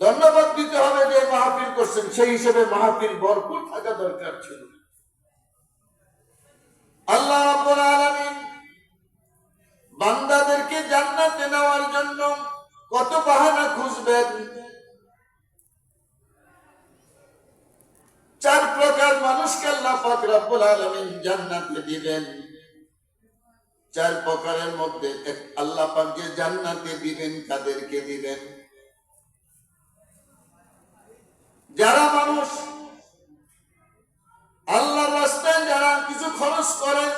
ধন্যবাদ দিতে হবে যে মাহফিল করছেন, সেই হিসেবে মাহফিল ভরপুর থাকা দরকার ছিল। আল্লাহ রাব্বুল আলামিন বান্দাদেরকে জান্নাতে নেওয়ার জন্য কত বাহানা খুঁজবেন। 4 প্রকার মানুষকে আল্লাহ পাক রব্বুল আলামিন জান্নাতে দিবেন। 4 প্রকারের মধ্যে আল্লাহ পাক যে জান্নাতে দিবেন, কাদেরকে দিবেন? যারা মানুষ আল্লাহর রাস্তায় যারা কিছু খরচ করেন,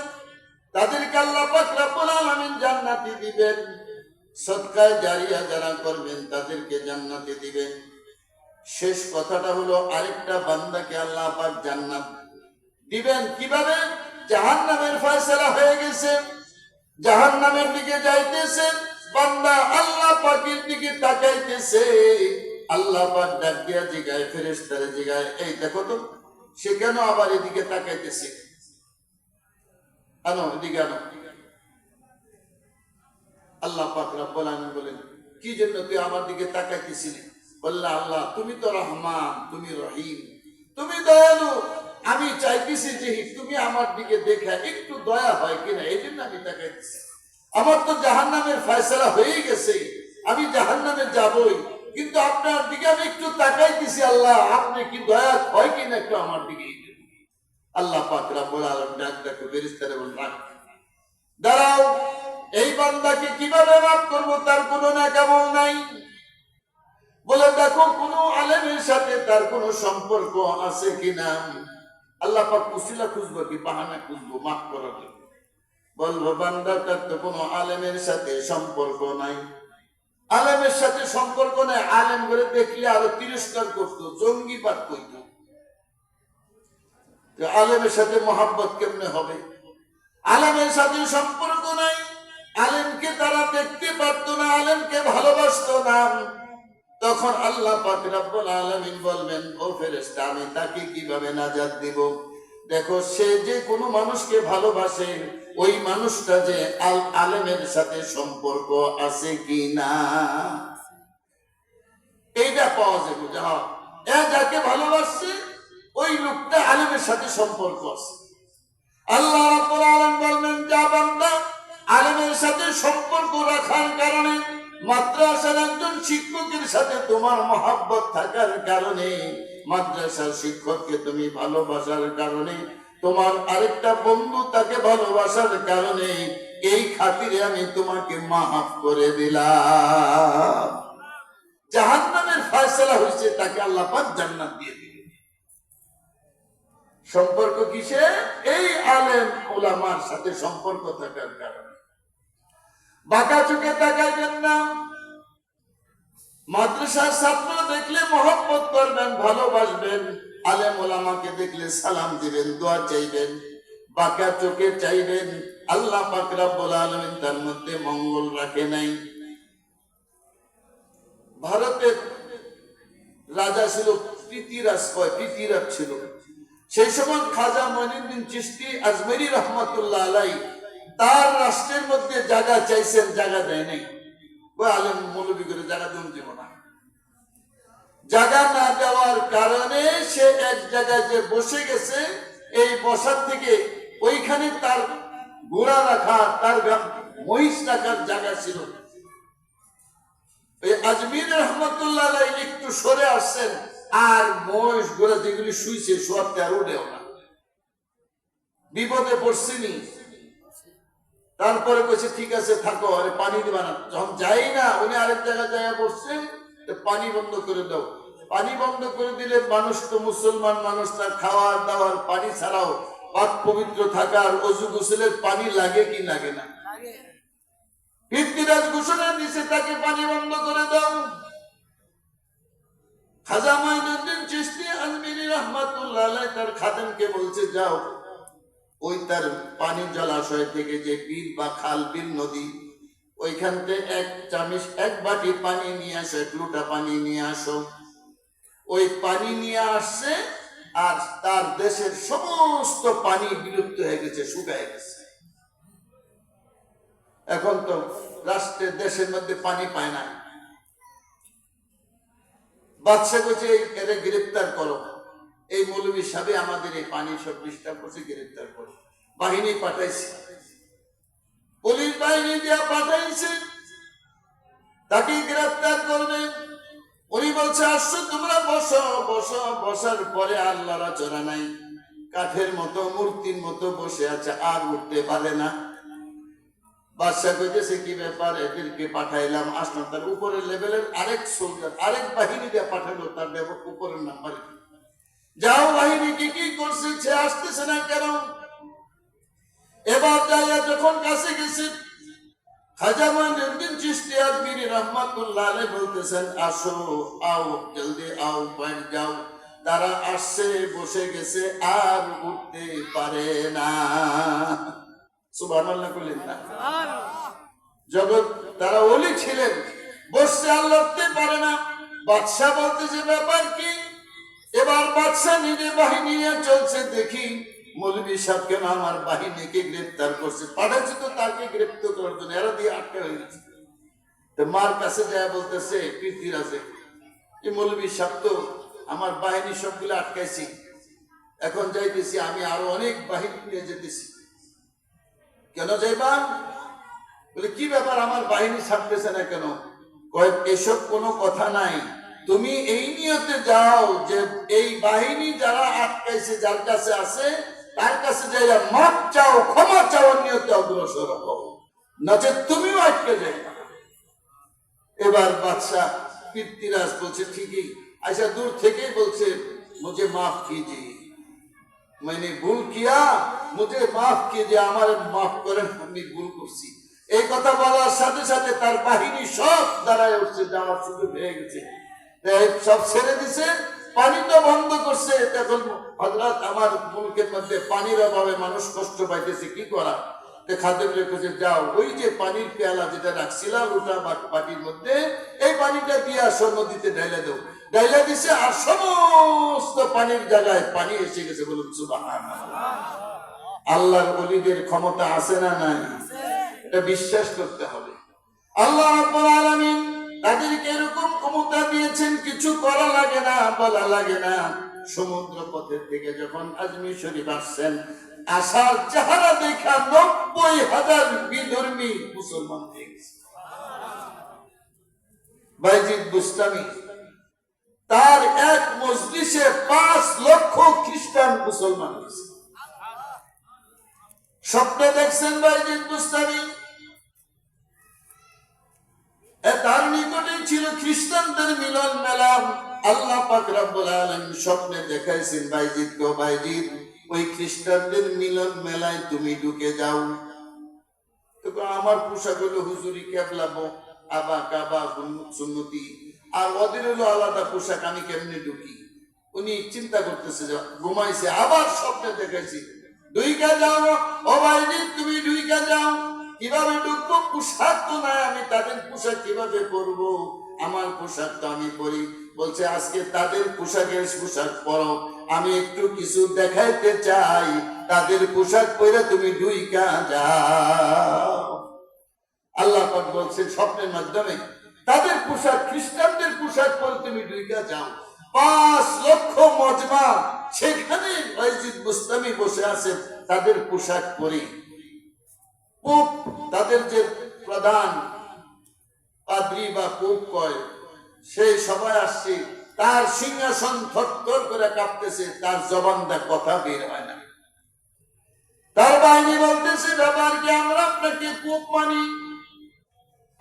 তাদেরকে আল্লাহ পাক রব্বুল আলামিন জান্নাতে দিবেন। সদকায়ে জারিয়া যারা করবেন, তাদেরকে জান্নাতে দিবেন। শেষ কথাটা হলো, আরেকটা বান্দাকে আল্লাহ পাক জান্নাত দিবেন। কিভাবে? জাহান্নামের ফয়সালা হয়ে গেছে, জাহান্নামের দিকে যাইতেছে, বান্দা আল্লাহ পাকের দিকে তাকাইতেছে। আল্লাহ পাক ডাক দিয়া জিগায়, ফেরেশতারে জিগায়, এই দেখো তো সে কেন আবার এদিকে তাকাইতেছে, আনো এদিকে আনো। আল্লাহ পাক রব্বুল আলামিন বলেন, কি জন্য তুই আমার দিকে তাকাইতেছিলি? বললা, আল্লাহ তুমি তো রহমান, তুমি রহিম, তুমি দয়ালু, আমি চাইতেছি যে তুমি আমার দিকে দেখা একটু দয়া হয় কিনা, এই জন্য আমি তাকাইতেছি। আমার তো জাহান্নামের ফয়সালা হয়ে গেছে, আমি জাহান্নামে যাবই, কিন্তু আপনার দিকে আমি একটু তাকাইতেছি। আল্লাহ আপনি কি দয়া হয় কিনা একটু আমার দিকে। আল্লাহ পাক রব্বুল আলামিন ডাক ডাকে ফেরেশতারা বলেন, দাঁড়াও, এই বান্দাকে কিভাবে মাফ করবো? তার কোনো নেকামল নাই। বলে দেখো কোন আলেমের সাথে তার কোন সম্পর্ক আছে কিনা। আল্লাহ পাক উসিলা খুঁজবো কি বাহানা খুঁজবো মাফ করার জন্য? বলবো বান্দা তার তো কোনো আলেমের সাথে সম্পর্ক নাই। আলেমের সাথে সম্পর্ক নাই, আলেম করে দেখলে আরো তিরস্কার করতো, জঙ্গিবাদ করতো। আলেমের সাথে মহাব্বত কেমনে হবে? আলেমের সাথে সম্পর্ক নাই, আলেমকে তারা দেখতে পারতো না, আলেমকে ভালোবাসতো না। তখন আল্লাহ পাক রব্বুল আলামিন বলবেন, ও ফেরেশতা, আমি তাকে কিভাবে নাজাত দিব? দেখো সে যে কোনো মানুষকে ভালোবাসে, ওই মানুষটা যে আলেমের সাথে সম্পর্ক আছে কিনা এইটা পাওয়া যাবে। যাকে ভালোবাসছে ওই লোকটা আলেমের সাথে সম্পর্ক আছে। আল্লাহ রাব্বুল আলামিন বলবেন, যা বান্দা আলেমের সাথে সম্পর্ক রাখার কারণে, মাদ্রাসার একজন শিক্ষকের সাথে তোমার মহব্বত থাকার কারণে, মাদ্রাসার শিক্ষককে তুমি ভালোবাসার কারণে, তোমার আরেকটা বন্ধু তাকে ভালোবাসার কারণে, এই খাতিরে আমি তোমাকে মাফ করে দিলাম। জাহান্নামের ফয়সালা হয়েছে, তাকে আল্লাহ পাক জান্নাত দিয়ে দিলেন। সম্পর্ক কিসে? এই আলেম ওলামার সাথে সম্পর্ক থাকার কারণে। বাঁকা চোখে তাকাইবেন না। মাদ্রাসার ছাত্র দেখলে মহব্বত করবেন, ভালোবাসবেন। আলেম ওলামাকে দেখলে সালাম দিবেন, দোয়া চাইবেন। বাঁকা চোখে চাইবেন। আল্লাহ পাক রব্বুল আলামিন তার মধ্যে মঙ্গল রাখে নাই। ভারতের রাজা ছিল পৃথিরাজ, পৃথিরাজ ছিল। সেই সময় খাজা মঈনুদ্দিন চিশতি আজমেরি রহমাতুল্লাহ আলাইহি তার রাষ্ট্রের মধ্যে জায়গা চাইছেন, জায়গা দেয় নাই। ওই আলেম মৌলবী করে জায়গা দিব না। জায়গা না দেওয়ার কারণে সে এক জায়গায় যে বসে গেছে, এই বসার থেকে ওইখানে তার ঘোড়া রাখা, তার মহিষ রাখার জায়গা ছিল। ওই আজমির রহমতুল্লাহ আলাইহি একটু সরে আসছেন, আর মহিষ ঘোড়া যেগুলি শুইছে শোয়াতে আর উঠেও না। বিপদে পড়ছিনি। তারপরে কইছে ঠিক আছে থাকো, আরে পানি দিবা না। যখন যাই না, উনি আরেক জায়গায় জায়গা পড়ছে, পানি বন্ধ করে দাও। পানি বন্ধ করে দিলে মানুষ তো মুসলমান মানুষ, তার খাওয়ার দাওয়ার পানি ছাড়াও পাক পবিত্র থাকার ওযু গোসলের পানি লাগে কি লাগে না? পৃথিরাজ ঘোষণা দিছে তাকে পানি বন্ধ করে দাও। খাজা মঈনুদ্দিন চিশতি আজমিরি রহমাতুল্লাহ আলাইহি তার খাদেমকে বলছে, যাও ওই তার পানি জলাশয় থেকে যে বিল বা খাল, বিল, নদী, ওইখান থেকে এক বাটি পানি নিয়ে আসো, 1 লোটা পানি নিয়ে আসো। ওই পানি নিয়ে আসছে, আর তার দেশের সমস্ত পানি বিলুপ্ত হয়ে গেছে, শুকায় গেছে। এখন তো রাষ্ট্রের দেশের মধ্যে পানি পায় না। বাদশা কইছে এরে গ্রেফতার করো, এই মৌলভী সাহেব আমাদের এই পানি সব ডিস্টার্ব করছে, গ্রেফতার করো। বাহিনী পাঠাইছে, পুলিশ বাহিনী দিয়া পাঠাইছে, তাকে গ্রেফতার করবে। উনি বলছে আসছো তোমরা বসো বসো। বসার পরে আল্লাহর চড়া নাই, কাঠের মতো মূর্তির মতো বসে আছে, আর উঠতে পারে না। বাদশা কইতেছে কি ব্যাপার, এদেরকে পাঠাইলাম, আসলাম। তার উপরের লেভেলের আরেক সোলজার, আরেক বাহিনী দিয়ে পাঠালো, তার উপরের নাম্বার, যাও বাহিনীকে কি করছে, সে আসতেছে না কেন? এবার যাইয়া যখন কাছে গেছে, খাজা মঈনুদ্দিন চিশতি আজমিরি রহমাতুল্লাহ আলাইহি বলতেছেন আসো, আও, জলদি আও, বাইরে যাও। তারা আসছে, বসে গেছে, আর উঠতে পারে না। সুবহানাল্লাহ বলেন না? জগৎ তারা ওলি ছিলেন, বসছে আর লড়তে পারে না। বাদশা বলতেছে ব্যাপার কি? এবার বাদশা নিজে বাহিনী নিয়ে চলছে, দেখি মৌলভী সাহেব কেন আমার বাহিনীকে গ্রেফতার করছে, পাঠাচ্ছে তো তাকে গ্রেফতার করার জন্য, এরা দিয়ে আটকা হয়ে গেছে। তো মার কাছে যায় বলতেছে পৃথ্বীরাজে, এই মৌলভী সাহেব তো আমার বাহিনী সবগুলো আটকাইছি, এখন যাইতেছি, আমি আরো অনেক বাহিনী নিয়ে যেতেছি। কেন যাইবা? বলে কি ব্যাপার, আমার বাহিনী ছাড়তেছে না কেন? কয় এসব কোনো কথা নাই, তুমি এই নিয়তে যাও যে এই বাহিনী যারা আটকাইছে, যার কাছে আছে, তার কাছে যাইয়া মাপ চাও, ক্ষমা চাওয়ার নিয়তে অগ্রসর হও, নচেত তুমিও আটকে যাইবা। এবার বাদশা পৃথ্বীরাজ বলছে ঠিকই, আচ্ছা দূর থেকেই বলছে মুঝে মাফ कीजिए, मैंने ভুল কিয়া, মুঝে মাফ कीजिए, আমার মাফ করেন, আমি ভুল করছি। এই কথা বলার সাথে সাথে তার বাহিনী সব দাঁড়ায় উঠছে, যাওয়ার সুযোগ হয়ে গেছে, সব ছেড়ে দিছে, পানিটা বন্ধ করছে। এখন হযরত আমার মুলকের মধ্যে পানির অভাবে মানুষ কষ্ট পাইতেছে, কি করা? খাদেম রেখেছে, যাও ওই যে পানির পেয়ালা যেটা রাখছিল ওটা বাটির মধ্যে, এই পানিটা দিয়ে আসো, নদীতে ঢাইলা দাও। ঢাইলা দিছে, আর সমস্ত পানির জায়গায় পানি এসে গেছে। বলুন সুবহানাল্লাহ। আল্লাহর ওলিদের ক্ষমতা আছে না নাই? এটা বিশ্বাস করতে হবে। আল্লাহ রাব্বুল আলামিন তাদেরকে এরকম ক্ষমতা দিয়েছেন, কিছু করা লাগে না, বলা লাগে না। সমুদ্র পথের থেকে যখন আজমির শরীফ আসছেন, আসার চেহারা দেখা 90,000 বিধর্মী মুসলমান হয়ে গেছে। বাইজিদ বুস্তামি তার এক মজলিসে 5 লক্ষ খ্রিস্টান মুসলমান হয়েছে। স্বপ্নে দেখছেন বাইজিদ বুস্তামি, তার নিকটে ছিল খ্রিস্টানদের মিলন মেলা। আল্লাহ পাক রব্বুল আলামিন স্বপ্নে দেখাইছেন বাইজিদকে, বাইজিদ ওই খ্রিস্টানদের মিলন মেলায় তুমি ঢুকে যাও। তো আমার পোশাক হলো হুজুরি, কেবলা, আবা, কাবা, সুন্নতি, আর ওদের হলো আলাদা পোশাক, আমি কেমনে ঢুকি? উনি চিন্তা করতেছে, ঘুমাইছে, আবার স্বপ্নে দেখাইছি ঢুইকা যাও। ও বাইজিদ তুমি ঢুইকা যাও। কিভাবে ঢুকবো? পোশাক তো নাই, আমি তাদের পোশাক কিভাবে পরবো? আমার পোশাক তো আমি পরি। বলছে আজকে তাদের পোশাকের পোশাক পরো, আমি একটু কিছু দেখাইতে চাই, তাদের পোশাক পরে তুমি ঢুইকা যাও। আল্লাহ পাক বলছেন স্বপ্নের মাধ্যমে, তাদের পোশাক, খ্রিস্টানদের পোশাক পরে তুমি ঢুইকা যাও। 5 লক্ষ মজমা, সেখানে বাইজিদ বুস্তামি বসে আছেন তাদের পোশাক পরে। পোপ, তাদের যে প্রধান পাদ্রী বা পোপ কয়, সেই সবাই আসছে, তার সিংহাসন থরথর করে কাঁপতেছে, তার জবান দা কথা বের হয় না। তার বাহিনী বলতেছে ব্যাপার কি, আমরা আপনাকে পোপ মানি,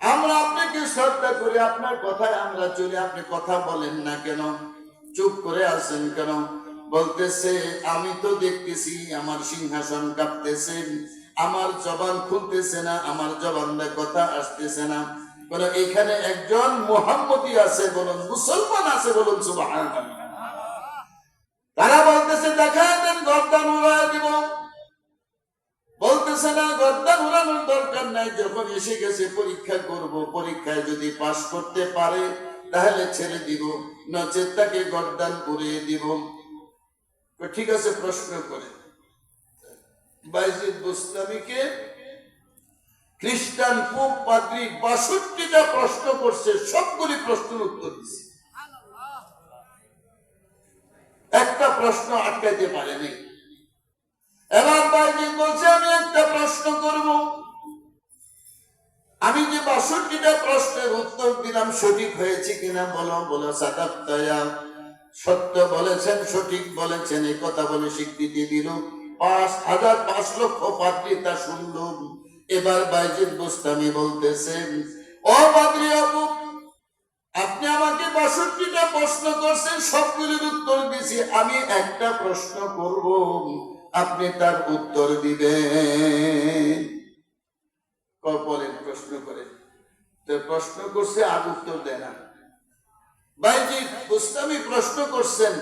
আমরা আপনাকে শ্রদ্ধা করি, আপনার কথায় আমরা চলি, আপনি কথা বলেন না কেন, চুপ করে আছেন কেন? বলতেছে আমি তো দেখতেছি আমার সিংহাসন কাঁপতেছে, আমার জবান খুলতেছে না, আমার জবান দিয়ে কথা আসতেছে না। বলে এখানে একজন মুহাম্মদী আছে, বলুন মুসলমান আছে, বলুন সুবহানাল্লাহ। তারা বলতেছে দেখা দেন, গর্দান উড়ায় দিব। বলতেছে না, গর্দান উড়ানোর দরকার নাই, যখন এসে গেছে পরীক্ষা করব, পরীক্ষায় যদি পাশ করতে পারে তাহলে ছেড়ে দিব, নচেত তাকে গর্দান উড়িয়ে দিব। ঠিক আছে, প্রশ্ন করে বাইজিদ বুস্তামিকে খ্রিস্টান পোপ পাদ্রী 62টা প্রশ্ন করছে, সবগুলি প্রশ্নের উত্তর দিচ্ছে। প্রশ্ন আটকাইতে পারেনি। এবার বাইজিদ বলছে আমি একটা প্রশ্ন করব, আমি যে ৬২টা প্রশ্নের উত্তর দিলাম সঠিক হয়েছে কিনা বলো। বলো সাদাক্তা, সত্য বলেছেন, সঠিক বলেছেন, এই কথা বলে স্বীকৃতি দিল। ৫ লক্ষ পাদ্রী তা শুনল। এবার বাইজিদ বুস্তামি বলতেছেন, ও পাদ্রী বাবু, আপনি আমাকে ৬২টা প্রশ্ন করছেন, সবগুলির উত্তর দিয়েছি, আমি একটা প্রশ্ন করব, আপনি তার উত্তর দিবেন। বলেন, প্রশ্ন করেন। তো প্রশ্ন করছে আর উত্তর দেয় না। বাইজিদ বুস্তামি প্রশ্ন করছেন,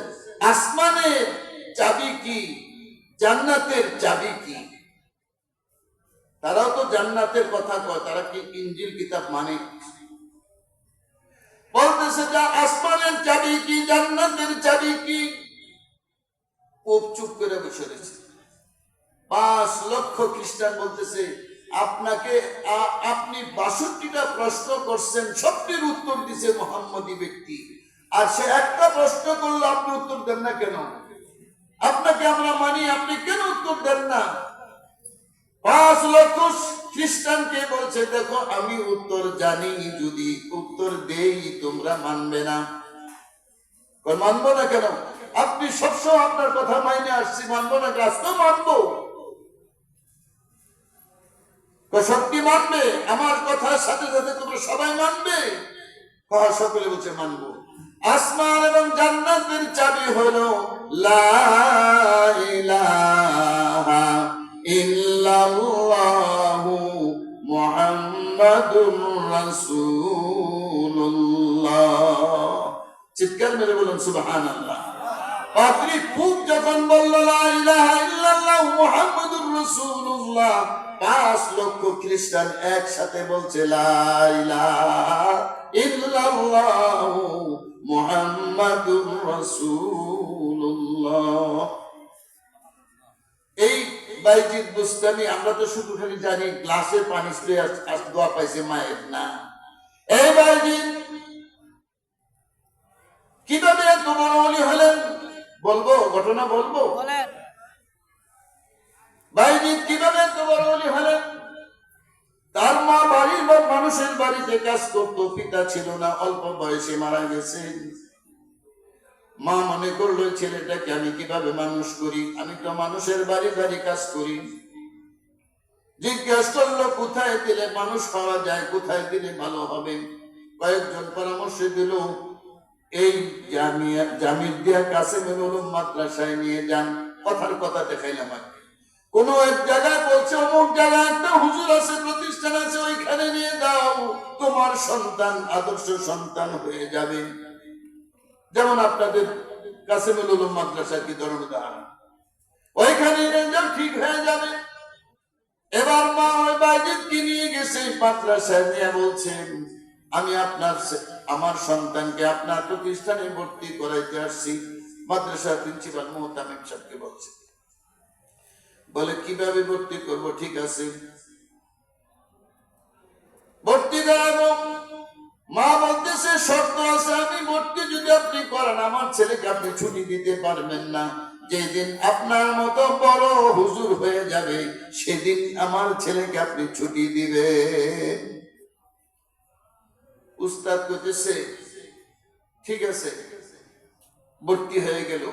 আসমানের চাবি কি, জান্নাতের চাবি কি? তারাও তো জান্নাতের কথা কয়, তারা কি ইনজিল কিতাব মানে? বলতেছে যে আসমানের চাবি কি, জান্নাতের চাবি কি? খুব চুপ করে বসে রয়েছে। ৫ লক্ষ খ্রিস্টান বলতেছে আপনাকে, আপনি ৬২টা প্রশ্ন করছেন, সবটির উত্তর দিছে মুহাম্মদী ব্যক্তি, আর সে একটা প্রশ্ন করলে আপনি উত্তর দেন না কেন? আপনাকে আমরা মানি, আপনি কেন উত্তর দেন না? ৫ লক্ষ খ্রিস্টানকে বলছে দেখো আমি উত্তর জানি, যদি উত্তর দেই তোমরা মানবে না। মানবো না কেন? আপনি সবসময় আপনার কথা মাইনে আসছি, মানবো না, আজকেও মানবো। সত্যি মানবে? আমার কথার সাথে সাথে তোমরা সবাই মানবে? সকলে বলছে মানবো। আসমান এবং জান্নাতের চাবি হলো লা ইলাহা ইল্লাল্লাহু মুহাম্মাদুর রাসূলুল্লাহ। চিৎকার মেরে বলুন সুবহানাল্লাহ। পাদ্রী খুব যখন বলল লা ইলাহা ইল্লাল্লাহু মুহাম্মাদুর রাসূলুল্লাহ, ৫ লক্ষ খ্রিস্টান একসাথে বলছে লা ইলাহা ইল্লাল্লাহু মুহাম্মাদুর রাসূলুল্লাহ। এই বাইজিদ বুস্তামি, আমরা তো শুধু খালি জানি গ্লাসে পানি স্প্রে দোয়া পাইছে মায়ের, না। এই বাইজিদ কিভাবে এত বড় ওলি হলেন বলবো, ঘটনা বলবো। বাইজিদ কিভাবে এত বড় ওলি হলেন? তার মা বাড়ির মানুষের বাড়িতে কাজ করতো, পিতা ছিল না, অল্প বয়সে মারা গেছে। মা মনে করলো ছেলেটাকে আমি কিভাবে মানুষ করি, আমি তো মানুষের বাড়ি বাড়ি কাজ করি। জিজ্ঞাসা করলো কোথায় দিলে মানুষ পাওয়া যায়, কোথায় দিলে ভালো হবে। কয়েকজন পরামর্শ দিল, এই জামির দিয়া কাসেমুল উলুম মাদ্রাসায় নিয়ে যান। কথার কথা দেখাইলাম। কোন এক জায়গায় বলছে অমুক জায়গায় একটা হুজুর আছে, প্রতিষ্ঠান আছে, ওইখানে নিয়ে দাও, তোমার সন্তান আদর্শ সন্তান হয়ে যাবে। যেমন আপনাদের কাসেমুল উলুম মাদ্রাসার কি ধরুন উদাহরণ, ওইখানে নিয়ে যাও, ঠিক হয়ে যাবে। এবার মা ওই বাইজিদকে নিয়ে গেছে মাদ্রাসায়, নিয়ে বলছেন আমি আমার সন্তানকে আপনার প্রতিষ্ঠানে ভর্তি করাইতে আসছি। মাদ্রাসার প্রিন্সিপাল মুহতামিম সাহেবকে বলছে, বলে কিভাবে ভর্তি করব? ঠিক আছে, ভর্তি করাবো। মা বলতেছে শর্ত আছে, আমি ভর্তি যদি আপনি করেন আমার ছেলেকে আপনি ছুটি দিতে পারবেন না। যেদিন আপনার মতো বড় হুজুর হয়ে যাবে সেদিন আমার ছেলেকে আপনি ছুটি দিবেন। উস্তাদ কইতেছে ঠিক আছে, ভর্তি হয়ে গেল।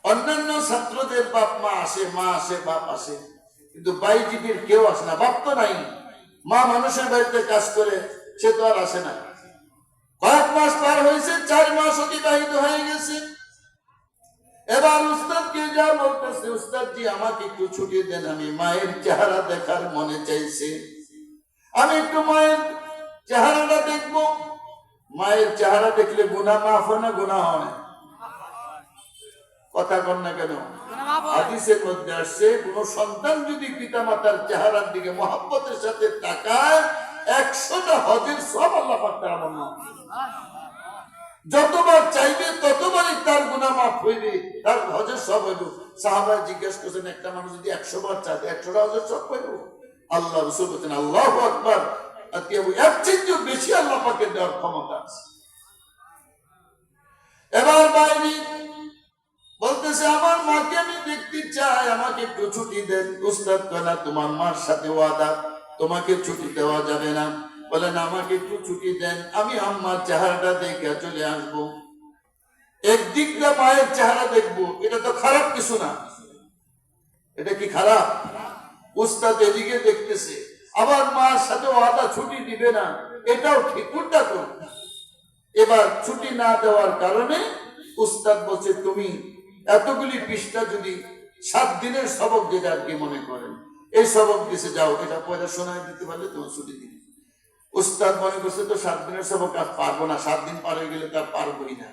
অন্যান্য ছাত্রদের বাপ মা আসে, মা আসে, বাপ আসে, কিন্তু বাইজিদের কেউ আসে না। বাপ তো নাই, মা মানুষের বাড়িতে কাজ করে, সে তো আর আসে না। কয়েক মাস পার হয়েছে, 4 মাস অতিবাহিত হয়ে গেছে। এবার উস্তাদকে যা বলতেছে, উস্তাদ জি আমাকে একটু ছুটি দেন, আমি মায়ের চেহারা দেখার মনে চাইছে, আমি একটু মায়ের চেহারাটা দেখবো। মায়ের চেহারা দেখলে গুনাহ মাফ হয় না গুনাহ হয়? কথা কন না কেন? হাদিসের মধ্যে আসছে কোন সন্তান যদি পিতামাতার চেহারার দিকে মহব্বতের সাথে তাকায় 100টা হজের সব আল্লাহ পাক তার আমল, যতবার চাইবে ততবারই তার গুনাহ মাফ হইবে, তার হজের সব হইব। সাহাবা জিজ্ঞেস করছেন একটা মানুষ যদি 100 বার চায় 100টা হজের সব হইব? আল্লাহ রাসূল বলেন আল্লাহু আকবার, এর চেয়ে বেশি আল্লাহ পাকের দেওয়ার ক্ষমতা আছে। এবার বাইরে বলতেছে আমার মাকে আমি দেখতে চাই, আমাকে একটু ছুটি দেন। উস্তাদ কয় না, তোমার মার সাথে ওয়াদা, তোমাকে ছুটি দেওয়া যাবে না। বলেন আমাকে একটু ছুটি দেন, আমি আম্মার চেহারাটা দেখে চলে আসবো। একদিক দিয়ে মায়ের চেহারা দেখবো, এটা তো খারাপ কিছু না। এটা কি খারাপ? উস্তাদ এদিকে দেখতেছে, আবার মার সাথে ওয়াদা ছুটি দিবে না, এটাও ঠিক। কোনটা কোন? এবার ছুটি না দেওয়ার কারণে উস্তাদ বলছে তুমি এতগুলি পৃষ্ঠা যদি 7 দিনের সবক, যেটা আর কি মনে করেন এই সবক দিছে, যাও এটা পয়লা শোনায় দিতে পারলে তোমার ছুটি দিবে। উস্তাদ মনে করছে তো 7 দিনের সবক আর পারবো না, 7 দিন পার হয়ে গেলে তার পারবই না।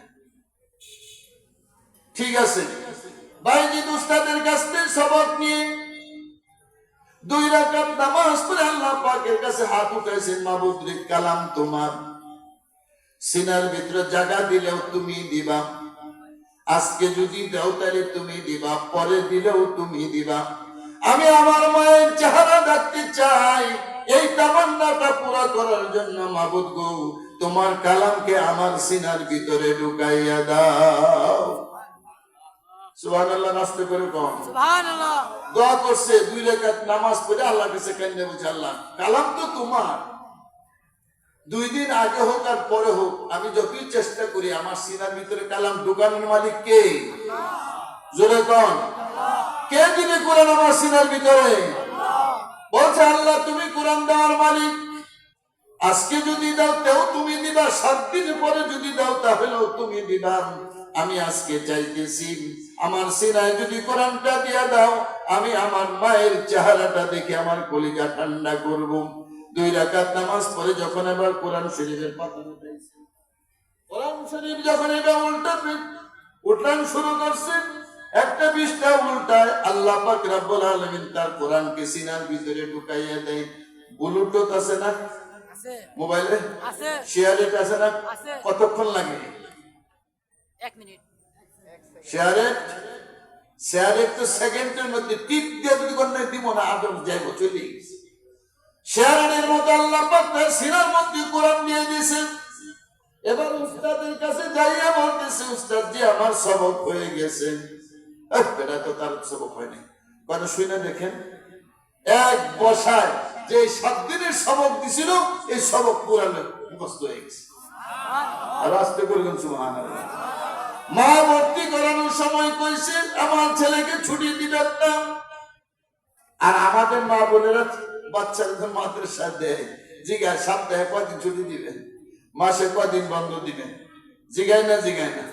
ঠিক আছে, বাইজিদ উস্তাদের কাছ থেকে সবক নিয়ে 2 রাকাত নামাজ পড়ে আল্লাহ পাকের কাছে হাত উঠাইছেন, মাবুদ রে কালাম তোমার, সিনার ভিতরে জায়গা দিলেও তুমি দিবা, আজকে যদি দাও তাহলে তুমি দিবা, পরে দিলেও তুমি দিবা। আমি আমার মায়ের চেহারা দেখতে চাই, এই তামান্নাটা পুরা করার জন্য মাবুদ গো তোমার কালামকে আমার সিনার ভিতরে ঢুকাইয়া দাও। সুবহানাল্লাহ, নাস্তে করে কম সুবহানাল্লাহ। দোয়া করছে 2 রাকাত নামাজ পড়ে আল্লাহর কাছে কান্না বলছে, আল্লাহ কালাম তো তোমার, 2 দিন আগে হোক আর পরে হোক, আমি যতই চেষ্টা করি আমার সিনার ভিতরে কালাম ঢুকানোর মালিক কে? জোরে কন, কে দিবে কোরআন আমার সিনার ভিতরে? বলছে আল্লাহ তুমি কোরআন দেওয়ার মালিক, আজকে যদি দাও তেও তুমি দিবা, 7 দিন পরে যদি দাও তাহলেও তুমি দিবা। আমি আজকে চাইতেছি আমার সিনায় যদি কোরআনটা দিয়া দাও, আমি আমার মায়ের চেহারাটা দেখে আমার কলিজা ঠান্ডা করব। 2 রাকাত নামাজ পড়ে যখন এবার কোরআন শরীফের পাতা উঠাইছে, কোরআন শরীফ যখন এবার উঠান শুরু করছে, একটা পৃষ্ঠা উল্টায় আল্লাহ পাক রব্বুল আলামিন তার কোরআনকে সিনার ভিতরে ঢুকাইয়া দেয়। ব্লুটুথ আছে না মোবাইলে? শেয়ারেট আছে না? কতক্ষণ লাগে? 1 মিনিট। শেয়ারেট তো সেকেন্ডের মধ্যে টিপ দিয়ে যদি কোন দিব না, আদম যাইব চলে গেছে। শেয়ারের মতো আল্লাহ পাক তার সিনার মধ্যে কোরআন দিয়ে দিয়েছেন। এবার উস্তাদের কাছে যাইয়া বলতেছে, উস্তাদ জি আমার সবক হয়ে গেছে। এটা তো তার সবক হয়নি, কথা শুনে দেখেন, এক বসায় যে 7 দিনের সবক দিছিল এই সবক কোরআনে মুখস্থ হয়ে গেছে। আর আস্তে করবেন সুবহানাল্লাহ। মা ভর্তি করানোর সময় কইছে আমার ছেলেকে ছুটি দিবেন না। আর আমাদের মা বোনেরা বাচ্চাদের মাদ্রাসা দেয়, জিগায় সপ্তাহে কয়দিন ছুটি দিবেন, মাসে কয়দিন বন্ধ দিবেন, জিগায় না? জিগায় না?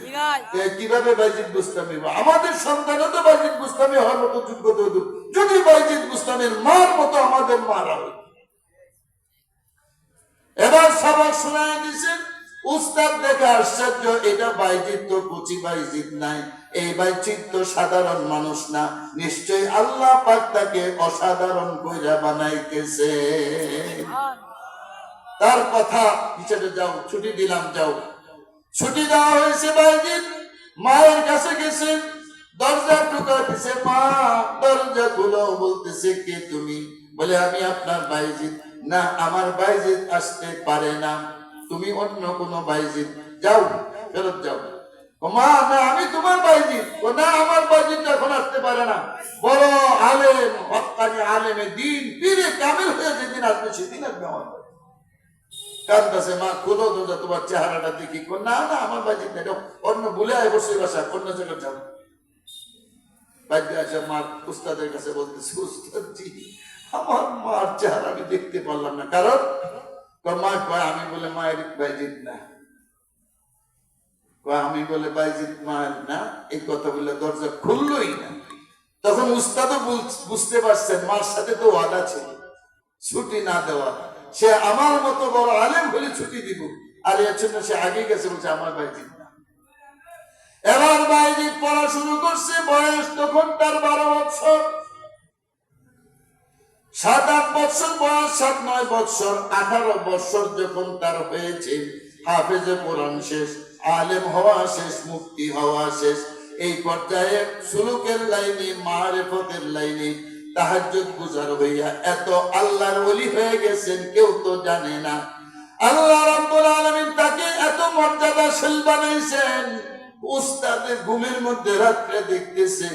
কিভাবে বাইজিদ বুস্তামি? আমাদের সন্তান তো বাইজিদ বুস্তামি হওয়ার মতো যোগ্যতা হতো যদি বাইজিদ বুস্তামের মার মতো আমাদের মারা হতো। এবার সবাই শোনায় দিছেন, উস্তাদ দেখে আশ্চর্য, এটা বাইজিদ তো কুচি বাইজিদ নাই, এই বাইজিদ তো সাধারণ মানুষ না, নিশ্চয়ই আল্লাহ পাক তাকে অসাধারণ কইরা বানাইতেছে। তার কথা হিসেবে যাও, ছুটি দিলাম, যাও। ছুটি দেওয়া হয়েছে, বাইজিদ মায়ের কাছে গেছে, দরজা টোকা দিছে, মা দরজা খুলো। বলতেছে কে তুমি? বলে আমি আপনার বাইজিদ। না আমার বাইজিদ আসতে পারে না, তুমি অন্য কোন বাইজিদ, যাও ফেরত যাও। মা না আমি তোমার বাইজিদ। না আমার বাইজিদ এখন আসতে পারে না, বড় আলেম হক্কানি আলেমে দিন পীরে কামিল হয়ে যেদিন আসবে সেদিন আসবে আমার। কান্দাছে, মা খুলো দরজা, তোমার চেহারাটা দেখি। না না আমার বাইজিদ না, অন্য ভুলে আয় বসে বাসা, অন্য জায়গায় যাও। বাইরে আসে মার উস্তাদের কাছে বলতেছে, উস্তাদ জি আমার মার চেহারা আমি দেখতে পারলাম না। কারণ মা কয় আমি বলে মায়ের বাইজিদ না, আমি বলে বাইজিদ মায়ের না, এই কথা বলে দরজা খুললই না। তখন উস্তাদও বুঝতে পারছেন মার সাথে তো ওয়াদা ছিল ছুটি না দেওয়া, সে আমার মতো বড় আলেম হলে ছুটি দিব, আর এর জন্য সে আগে গেছে, বলছে আমার বাইজিদ না। এবার বাইজিদ পড়া শুরু করছে, বয়স তখন তার 12 বছর, 7-8 বছর বয়স, 7-9 বছর, 18 বছর যখন তার হয়েছে, হাফেজে কোরআন শেষ, আলেম হওয়া শেষ, মুফতি হওয়া শেষ। এই পর্যায়ে সুলুকের লাইনে, মারিফতের লাইনে তাহাজ্জুদ গুজার হইয়া এত আল্লাহর ওলি হয়ে গেছেন, কেউ তো জানে না। আল্লাহ রাব্বুল আলামিন তাকে এত মর্যাদাশীল বানাইছেন, উস্তাদের ঘুমের মধ্যে রাত্রে দেখতেছে,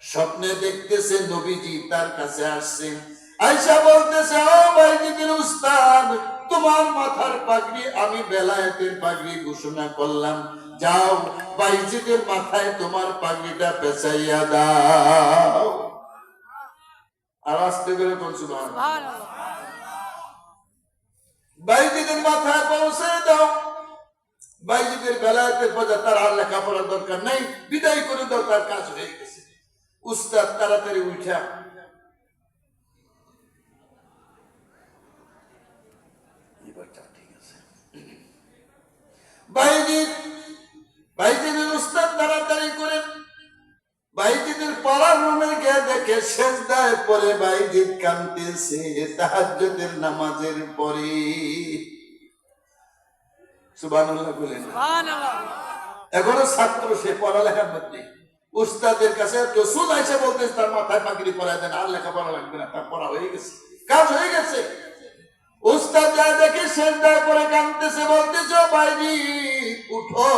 স্বপ্নে দেখতেছে নবীজি তার কাছে আসছে। আয়েশা বলতেছে, ও বাইজিদের উস্তাদ, তোমার মাথার পাগড়ি আমি বেলায়েতের পাগড়ি ঘোষণা করলাম, যাও বাইজিদের মাথায় তোমার পাগড়িটা পেঁচাইয়া দাও। আর আস্তে করে কোন সুবহানাল্লাহ। বাইজিদের মাথায় পৌঁছে দাও। বাইজিদের বেলায়েতের পর্যন্ত তার আর লেখাপড়ার দরকার নাই, বিদায় করে দাও, তার কাজ হয়ে গেছে। উস্তাদ তাড়াতাড়ি উঠা ঠিক আছে, বাইজিদের উস্তাদ তাড়াতাড়ি করে বাইজিদের পড়ার রুমে গিয়ে দেখে সেজদায় পড়ে বাইজিদ কাঁদতেছে তাহাজ্জুদের নামাজের পরে। সুবহানাল্লাহ বলেন। এখনো ছাত্র, সে পড়ালেখার মধ্যে। উস্তাদের কাছে রসুল আইসা বলতেছে তার মাথায় পাগড়ি পরায় দেন, আর লেখাপড়া লাগবে না, তার পড়া হয়ে গেছে, কাজ হয়ে গেছে। উস্তাদ যা দেখে সেজদায় পড়ে কাঁদতেছে, বলতেছে, বাইজি উঠো।